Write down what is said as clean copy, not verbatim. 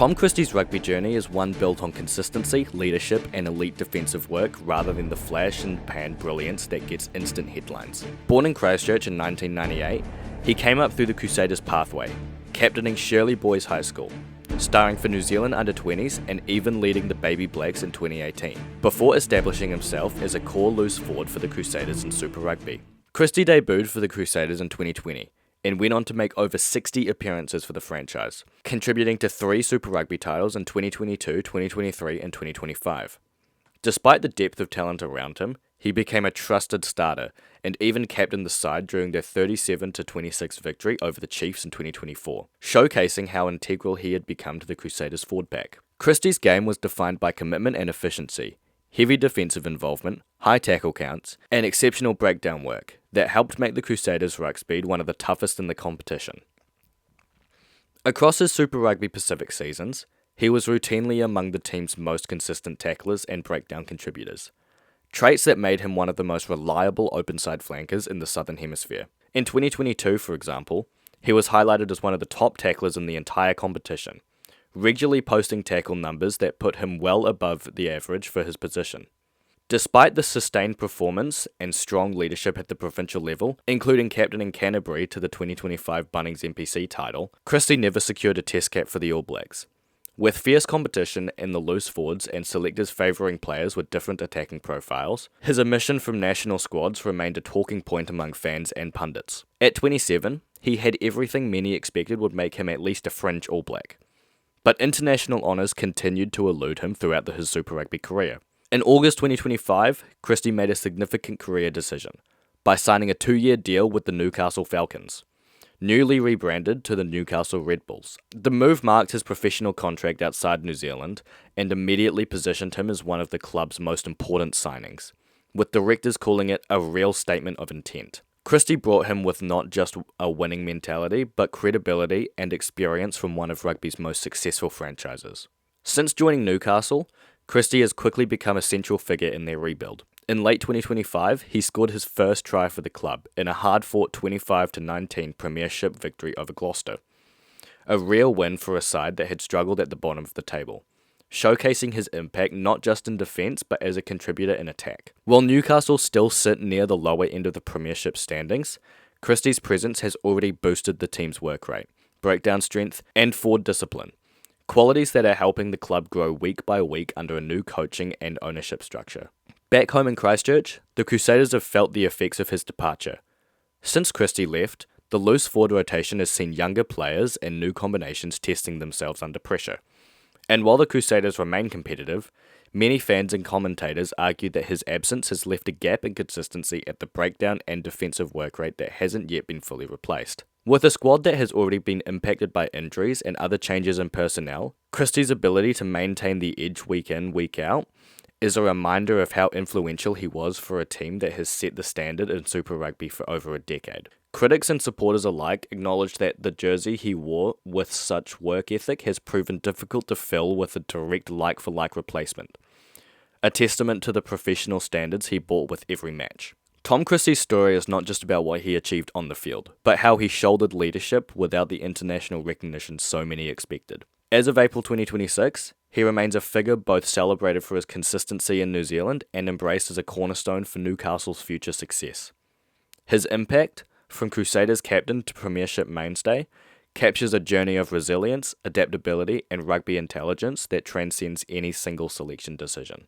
Tom Christie's rugby journey is one built on consistency, leadership, and elite defensive work rather than the flash and pan brilliance that gets instant headlines. Born in Christchurch in 1998, he came up through the Crusaders pathway, captaining Shirley Boys High School, starring for New Zealand under-20s and even leading the Baby Blacks in 2018, before establishing himself as a core loose forward for the Crusaders in Super Rugby. Christie debuted for the Crusaders in 2020, and went on to make over 60 appearances for the franchise, contributing to 3 Super Rugby titles in 2022, 2023 and 2025. Despite the depth of talent around him, he became a trusted starter and even captained the side during their 37-26 victory over the Chiefs in 2024, showcasing how integral he had become to the Crusaders' forward pack. Christie's game was defined by commitment and efficiency, heavy defensive involvement, high tackle counts, and exceptional breakdown work that helped make the Crusaders' ruck speed one of the toughest in the competition. Across his Super Rugby Pacific seasons, he was routinely among the team's most consistent tacklers and breakdown contributors, traits that made him one of the most reliable open-side flankers in the Southern Hemisphere. In 2022, for example, he was highlighted as one of the top tacklers in the entire competition, regularly posting tackle numbers that put him well above the average for his position. Despite the sustained performance and strong leadership at the provincial level, including captaining Canterbury to the 2025 Bunnings NPC title, Christie never secured a test cap for the All Blacks. With fierce competition in the loose forwards and selectors favouring players with different attacking profiles, his omission from national squads remained a talking point among fans and pundits. At 27, he had everything many expected would make him at least a fringe All Black. But international honours continued to elude him throughout his Super Rugby career. In August 2025, Christie made a significant career decision by signing a 2-year deal with the Newcastle Falcons, newly rebranded to the Newcastle Red Bulls. The move marked his professional contract outside New Zealand and immediately positioned him as one of the club's most important signings, with directors calling it a real statement of intent. Christie brought him with not just a winning mentality, but credibility and experience from one of rugby's most successful franchises. Since joining Newcastle, Christie has quickly become a central figure in their rebuild. In late 2025, he scored his first try for the club in a hard-fought 25-19 Premiership victory over Gloucester, a real win for a side that had struggled at the bottom of the table, showcasing his impact not just in defence but as a contributor in attack. While Newcastle still sit near the lower end of the Premiership standings, Christie's presence has already boosted the team's work rate, breakdown strength, and forward discipline, qualities that are helping the club grow week by week under a new coaching and ownership structure. Back home in Christchurch, the Crusaders have felt the effects of his departure. Since Christie left, the loose forward rotation has seen younger players and new combinations testing themselves under pressure. And while the Crusaders remain competitive, many fans and commentators argue that his absence has left a gap in consistency at the breakdown and defensive work rate that hasn't yet been fully replaced. With a squad that has already been impacted by injuries and other changes in personnel, Christie's ability to maintain the edge week in, week out is a reminder of how influential he was for a team that has set the standard in Super Rugby for over a decade. Critics and supporters alike acknowledge that the jersey he wore with such work ethic has proven difficult to fill with a direct like-for-like replacement, a testament to the professional standards he brought with every match. Tom Christie's story is not just about what he achieved on the field, but how he shouldered leadership without the international recognition so many expected. As of April 2026, he remains a figure both celebrated for his consistency in New Zealand and embraced as a cornerstone for Newcastle's future success. His impact, from Crusaders captain to Premiership mainstay, captures a journey of resilience, adaptability, and rugby intelligence that transcends any single selection decision.